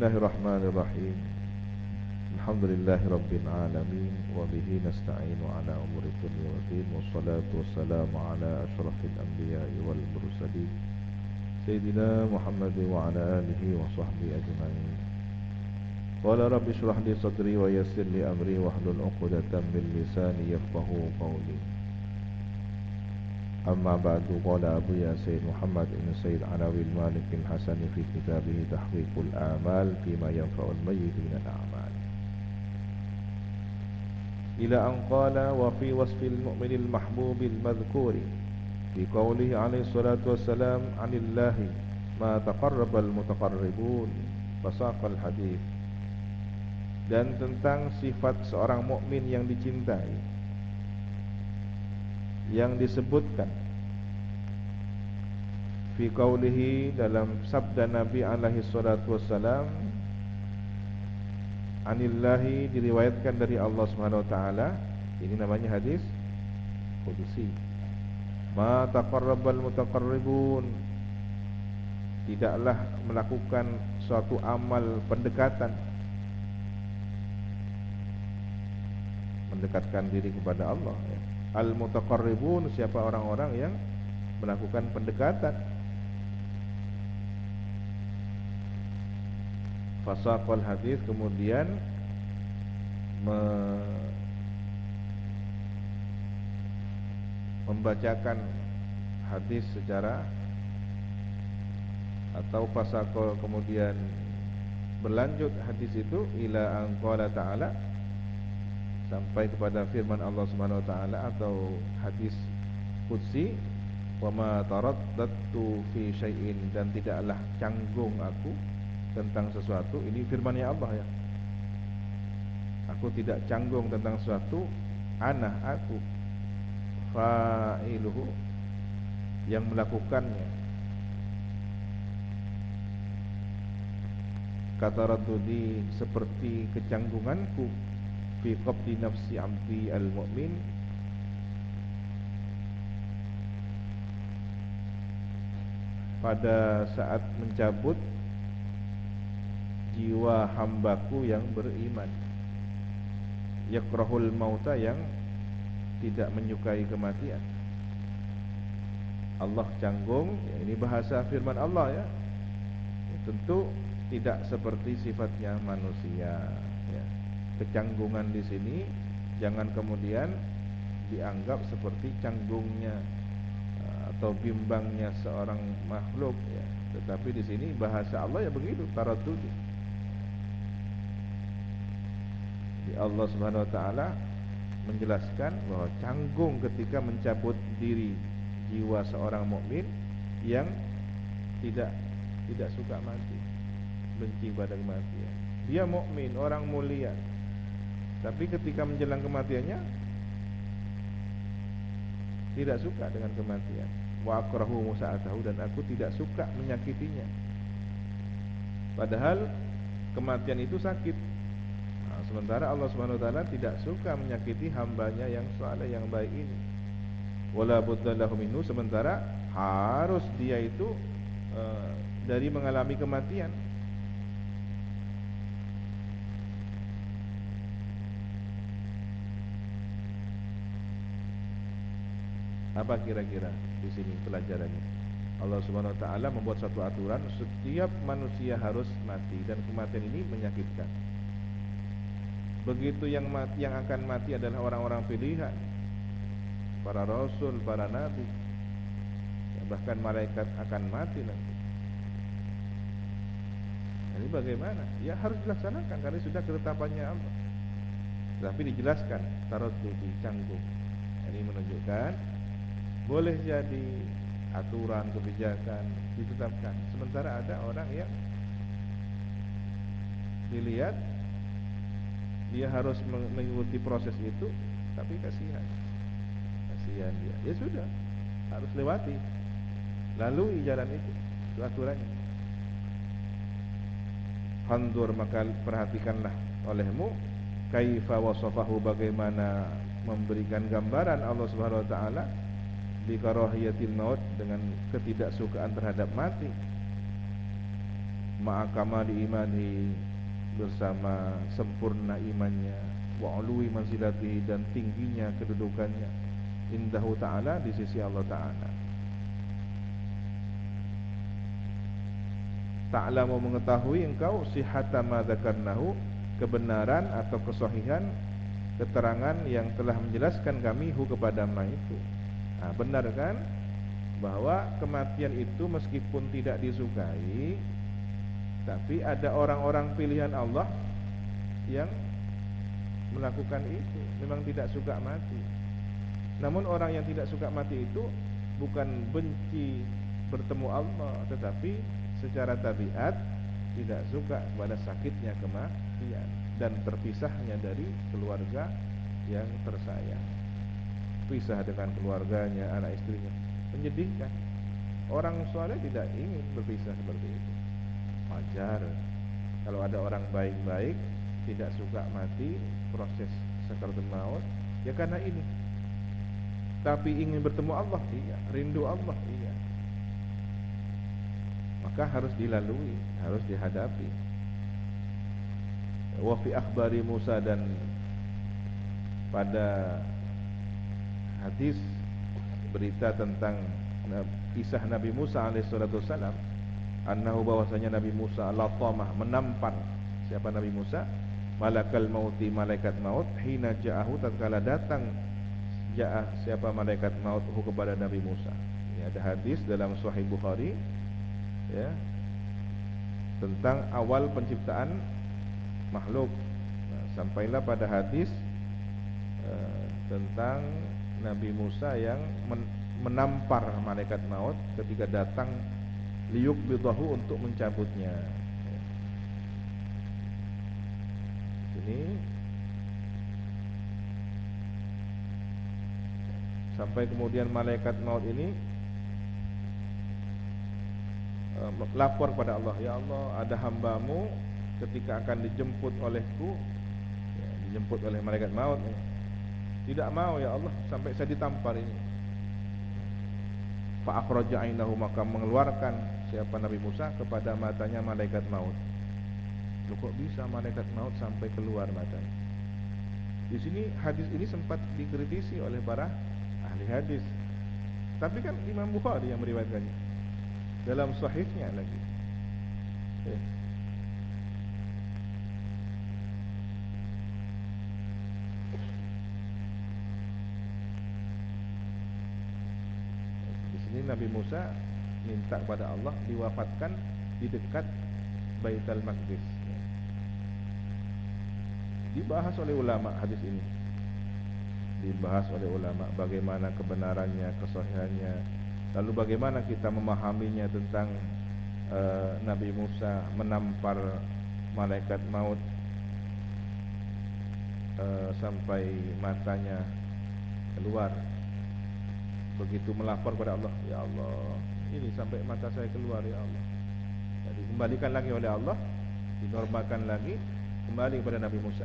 Bismillahirrahmanirrahim. Alhamdulillahirabbil alamin wa bihi nasta'inu ala umuri dunya waddin wassalatu wassalamu ala asyrafil anbiya'i wal mursalin sayyidina Muhammad wa ala alihi wa sahbihi ajma'in. Qala rabbi shrah li sadri wa yassir li amri wahlul 'uqdatam min lisani yafqahu qawli. أما بعد قال أبو ياسين محمد بن سيد علوي المالك الحسن في كتابه تحقيق الآمال فيما ينفع الميت من الأعمال إلى أن قال وفي وصف المؤمن المحبوب المذكور في قوله عليه الصلاة والسلام عن الله ما تقرب المتقربون فساق الحديث. Dan tentang sifat seorang mukmin yang dicintai yang disebutkan fi qaulihi dalam sabda Nabi alaihi salatu wassalam, anillahi, diriwayatkan dari Allah Subhanahu wa taala. Ini namanya hadis qudsi. Ma taqarrabal mutaqarribun, tidaklah melakukan suatu amal pendekatan, mendekatkan diri kepada Allah ya. Al-mutaqarribun, siapa orang-orang yang melakukan pendekatan. Fasaqal hadis, kemudian membacakan hadis secara, atau fasaqal kemudian berlanjut hadis itu ila an qala ta'ala, sampai kepada firman Allah Subhanahu wa taala atau hadis qudsi, wa ma taraddatu fi syai'in, dan tidaklah canggung aku tentang sesuatu. Ini firman-Nya Allah ya. Aku tidak canggung tentang sesuatu, ana, aku, fa'iluhu, yang melakukannya. Kata Raddudi, seperti kecanggunganku fi qabdi nafsi abdi al-mu'min, pada saat mencabut jiwa hambaku yang beriman, yakrahul mauta, yang tidak menyukai kematian. Allah canggung ya, ini bahasa firman Allah ya. Tentu tidak seperti sifatnya manusia ya. Kecanggungan di sini jangan kemudian dianggap seperti canggungnya atau bimbangnya seorang makhluk ya. Tetapi di sini bahasa Allah ya begitu, taraddud. Di Allah Subhanahu wa taala menjelaskan bahwa canggung ketika mencabut diri jiwa seorang mukmin yang tidak suka mati, benci pada kematian. Dia mukmin, orang mulia, tapi ketika menjelang kematiannya tidak suka dengan kematian. Wa akrahu musa'atahu, dan aku tidak suka menyakitinya. Padahal kematian itu sakit. Nah, sementara Allah Subhanahu wa taala tidak suka menyakiti hambanya yang saleh, yang baik ini. Wala budda lahu minhu, sementara harus dia itu dari mengalami kematian. Apa kira-kira di sini pelajarannya? Allah Subhanahu wa taala membuat satu aturan, setiap manusia harus mati, dan kematian ini menyakitkan. Begitu yang akan mati adalah orang-orang pilihan, para rasul, para nabi ya, bahkan malaikat akan mati nanti. Jadi bagaimana? Ya harus dilaksanakan karena sudah ketetapannya Allah. Tapi dijelaskan taraddud, canggung. Ini menunjukkan boleh jadi aturan kebijakan ditetapkan, sementara ada orang yang dilihat dia harus mengikuti proses itu, tapi kasihan dia. Ya sudah, harus lewati, lalui jalan itu aturannya. Handur, maka perhatikanlah olehmu kaifa wasafahu, bagaimana memberikan gambaran Allah Subhanahu wa taala bi karahiyatil maut, dengan ketidaksukaan terhadap mati. ma'akamali imani, bersama sempurna imannya, wa ulwi manzilatihi, dan tingginya kedudukannya, indahu ta'ala, di sisi Allah Ta'ala. Ta'lamu, mengetahui engkau, sihhata ma dzakarnahu, kebenaran atau kesahihan keterangan yang telah menjelaskan kami hu kepada ma itu. Nah, benar kan bahwa kematian itu meskipun tidak disukai, tapi ada orang-orang pilihan Allah yang melakukan itu, memang tidak suka mati. Namun orang yang tidak suka mati itu bukan benci bertemu Allah, tetapi secara tabiat tidak suka pada sakitnya kematian dan terpisahnya dari keluarga yang tersayang. Pisah dengan keluarganya, anak istrinya, menyedihkan. Orang soleh tidak ingin berpisah seperti itu. Wajar kalau ada orang baik-baik tidak suka mati, proses sakaratul maut, ya karena ini. Tapi ingin bertemu Allah, iya. Rindu Allah, iya. Maka harus dilalui, harus dihadapi. Wa fi akhbari Musa, dan pada hadis berita tentang kisah Nabi Musa alaihissalatu wassalam, annahu, bahwasanya Nabi Musa latamah, menampar. Siapa Nabi Musa? Malakal mauti, malaikat maut, hina ja'ahu, tatkala datang ja'ah, siapa malaikat maut hu kepada Nabi Musa. Ini ada hadis dalam Sahih Bukhari, ya, tentang awal penciptaan makhluk. Nah, sampailah pada hadis tentang Nabi Musa yang menampar malaikat maut ketika datang liyuqbidahu, untuk mencabutnya. Ini sampai kemudian malaikat maut ini lapor kepada Allah, ya Allah, ada hambamu ketika akan dijemput olehku, ya, dijemput oleh malaikat maut, ya, tidak mau ya Allah sampai saya ditampar ini. Fa akhraja ainahu, maka mengeluarkan siapa Nabi Musa kepada matanya malaikat maut. Loh, kok bisa malaikat maut sampai keluar matanya? Di sini hadis ini sempat dikritisi oleh para ahli hadis. Tapi kan Imam Bukhari yang meriwayatkannya dalam sahihnya lagi. Di sini Nabi Musa minta kepada Allah diwafatkan di dekat Baitul Maqdis. Dibahas oleh ulama hadis ini. Dibahas oleh ulama bagaimana kebenarannya, kesahihannya. Lalu bagaimana kita memahaminya tentang Nabi Musa menampar malaikat maut sampai matanya keluar. Begitu melapor kepada Allah, ya Allah, ini sampai mata saya keluar, ya Allah. Jadi kembalikan lagi oleh Allah, dinormalkan lagi, kembali kepada Nabi Musa.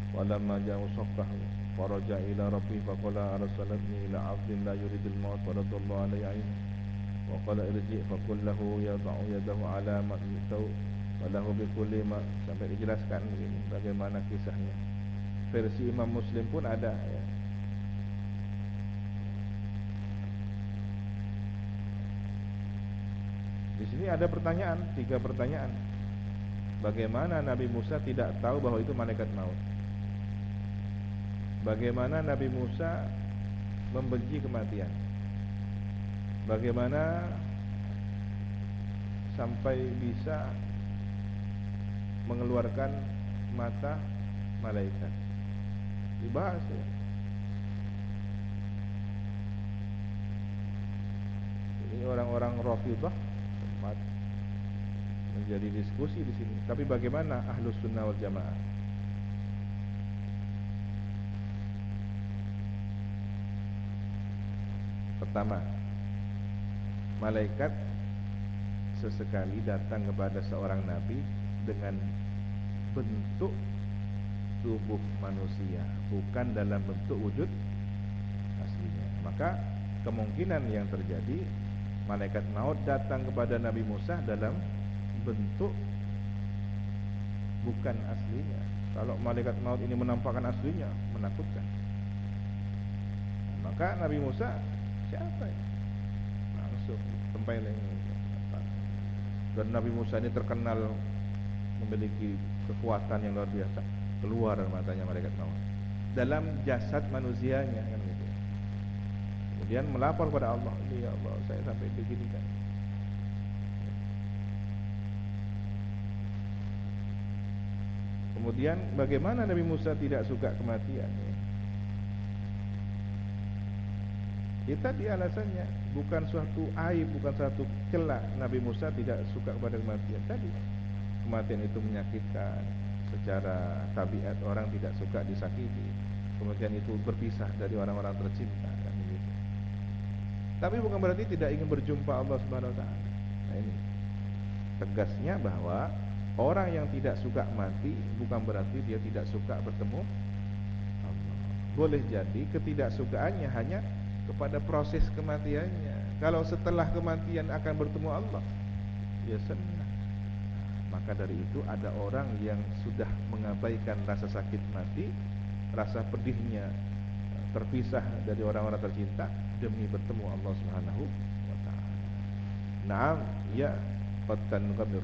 Walamma ja'u saqqah faraja ila rabbih faqala arsalni ila 'abdin la yuridul maut faradallahu alayhi wa qala irji' faqul lahu yad'u yadahu 'ala ma'tau wa lahu bikulli ma, sampai dijelaskan begini bagaimana kisahnya. Versi Imam Muslim pun ada, ya. Di sini ada pertanyaan, 3 pertanyaan. Bagaimana Nabi Musa tidak tahu bahwa itu malaikat maut? Bagaimana Nabi Musa membenci kematian? Bagaimana sampai bisa mengeluarkan mata malaikat? Dibahas, ya. Ini orang-orang Rafidhah sempat menjadi diskusi di sini. Tapi bagaimana Ahlus Sunnah wal Jamaah? Pertama, malaikat sesekali datang kepada seorang nabi dengan bentuk tubuh manusia, bukan dalam bentuk wujud aslinya. Maka kemungkinan yang terjadi malaikat maut datang kepada Nabi Musa dalam bentuk bukan aslinya. Kalau malaikat maut ini menampakkan aslinya, menakutkan. Maka Nabi Musa, siapa ini? Langsung tempeleng. Dan Nabi Musa ini terkenal memiliki kekuatan yang luar biasa. Keluar matanya malaikat maut dalam jasad manusianya, kan gitu. Kemudian melapor pada Allah, ya Allah, saya sampai begini kan. Kemudian bagaimana Nabi Musa tidak suka kematian? Ya tadi alasannya bukan suatu aib, bukan suatu celah Nabi Musa tidak suka kepada kematian. Tadi kematian itu menyakitkan, secara tabiat orang tidak suka disakiti. Kemudian itu berpisah dari orang-orang tercinta, kan begitu. Tapi bukan berarti tidak ingin berjumpa Allah Subhanahu wa taala. Nah, ini tegasnya bahwa orang yang tidak suka mati bukan berarti dia tidak suka bertemu Allah. Boleh jadi ketidaksukaannya hanya kepada proses kematiannya. Kalau setelah kematian akan bertemu Allah, ya senang. Maka dari itu ada orang yang sudah mengabaikan rasa sakit mati, rasa pedihnya terpisah dari orang-orang tercinta demi bertemu Allah Subhanahu wa taala. Naam, ya qatan qabir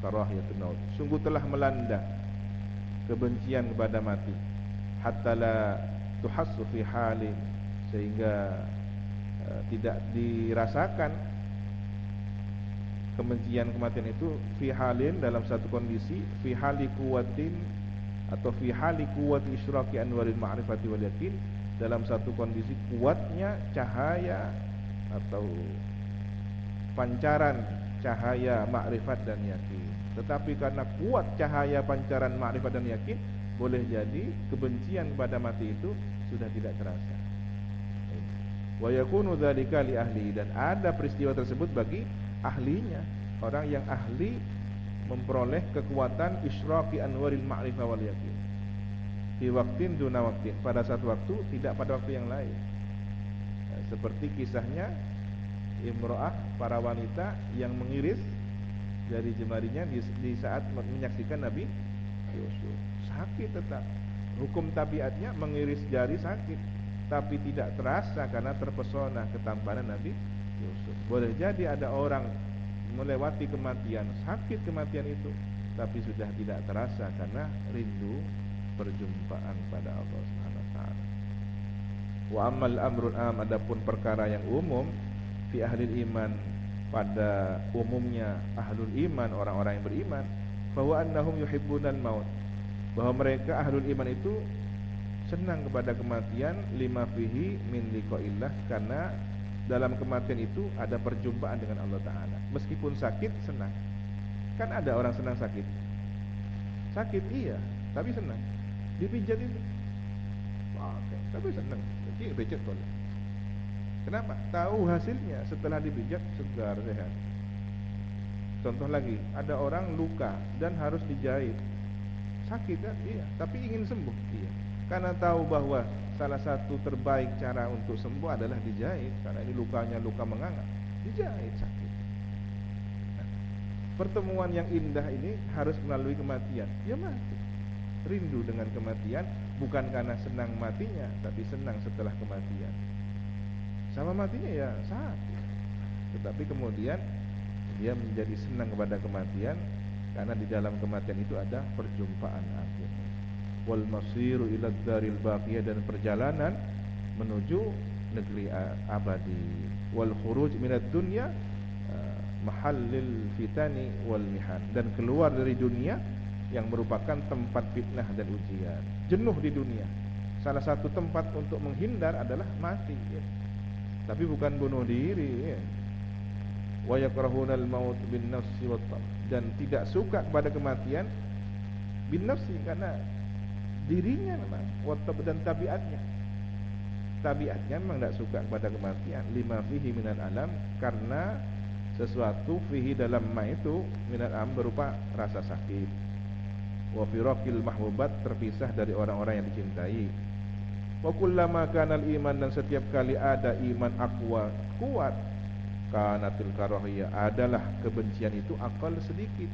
karahiyatun maut. Sungguh telah melanda kebencian kepada mati, hatta la tuhassu fi hali, sehingga tidak dirasakan kebencian kematian itu fi halin, dalam satu kondisi, fi hali kuwatin atau fi hali kuwati isyraqi anwaril ma'rifati wal yakin, dalam satu kondisi kuatnya cahaya atau pancaran cahaya ma'rifat dan yakin. Tetapi karena kuat cahaya pancaran ma'rifat dan yakin, boleh jadi kebencian kepada mati itu sudah tidak terasa. Wa yakunu dzalika li ahli, dan ada peristiwa tersebut bagi ahlinya, orang yang ahli memperoleh kekuatan isyraqi anwaril ma'rifah wal yakin di waktin duna waktin, pada satu waktu tidak pada waktu yang lain. Seperti kisahnya imro'ah, para wanita yang mengiris jari jemarinya di saat menyaksikan Nabi Yusuf. Sakit tetap, hukum tabiatnya mengiris jari sakit, tapi tidak terasa karena terpesona ketampanan Nabi Yusuf. Boleh jadi ada orang melewati kematian, sakit kematian itu, tapi sudah tidak terasa karena rindu perjumpaan pada Allah Subhanahu wa taala. Wa ammal amrul am, adapun perkara yang umum fi ahlil iman, pada umumnya ahlul iman, orang-orang yang beriman, bahwa annahum yuhibbunal maut, bahwa mereka ahlul iman itu senang kepada kematian, lima fihi min liqa'illah, karena dalam kematian itu ada perjumpaan dengan Allah Ta'ala. Meskipun sakit, senang. Kan ada orang senang sakit. Sakit iya, tapi senang. Dipijat itu, oke, tapi senang. Jadi pijat boleh. Kenapa? Tahu hasilnya setelah dipijat, segar, sehat. Contoh lagi, ada orang luka dan harus dijahit. Sakit kan? Iya, tapi ingin sembuh. Iya. Karena tahu bahwa salah satu terbaik cara untuk sembuh adalah dijahit, karena ini lukanya luka menganga, dijahit sakit. Nah, pertemuan yang indah ini harus melalui kematian. Ya mati, rindu dengan kematian, bukan karena senang matinya, tapi senang setelah kematian. Sama matinya ya sakit, tetapi kemudian dia menjadi senang kepada kematian, karena di dalam kematian itu ada perjumpaan akhir. Wal masiru ila dzaril baqiyah, dan perjalanan menuju negeri abadi. Wal khuruj minad dunya mahallil fitani wal mihan, dan keluar dari dunia yang merupakan tempat fitnah dan ujian. Jenuh di dunia, salah satu tempat untuk menghindar adalah mati, ya. Tapi bukan bunuh diri, ya. Wa yakrahunal maut bin nafsi wat, dan tidak suka kepada kematian bin nafsi, karena dirinya memang, dan tabiatnya memang tidak suka kepada kematian. Lima fihi minal alam, karena sesuatu fihi dalam ma itu minal alam berupa rasa sakit. Wa firaqil mahbubat, terpisah dari orang-orang yang dicintai. Wa kullama kana al-iman, dan setiap kali ada iman aqwa, kuat, kanatil karahiyah, adalah kebencian itu aqal, sedikit.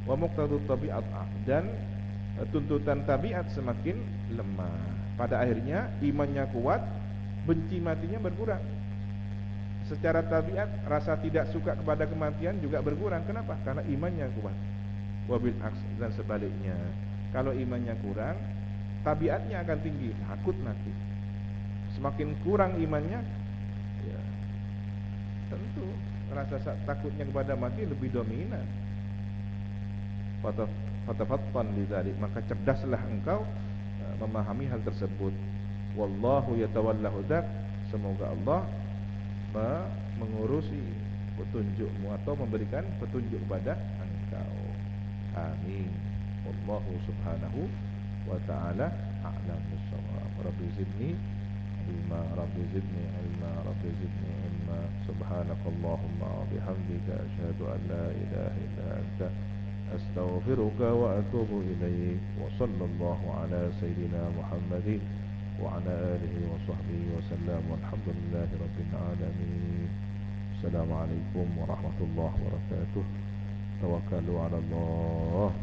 Wa muqtadut tabi'at, dan tuntutan tabiat semakin lemah. Pada akhirnya imannya kuat, benci matinya berkurang. Secara tabiat rasa tidak suka kepada kematian juga berkurang. Kenapa? Karena imannya kuat. Wabil aks, dan sebaliknya, kalau imannya kurang, tabiatnya akan tinggi, takut mati. Semakin kurang imannya, ya tentu rasa takutnya kepada mati lebih dominan. Fatafattan lidzalik, maka cerdaslah engkau memahami hal tersebut. Wallahu yatawallahu dzak, semoga Allah mengurusi petunjukmu atau memberikan petunjuk kepada engkau. Amin. Wallahu subhanahu wa ta'ala a'lam bissawab. Rabbi zidni ilma, Rabbi zidni ilma, Rabbi zidni ilma. Subhanakallahumma wa bihamdika, asyhadu an la ilaha illa anta, astaghfiruka wa atubu ilaik. Wa sallallahu ala sayyidina Muhammadin wa ala alihi wa sahbihi wa sallam. Walhamdulillahi rabbil alamin. Assalamualaikum warahmatullahi wabarakatuh. Tawakkalu ala Allah.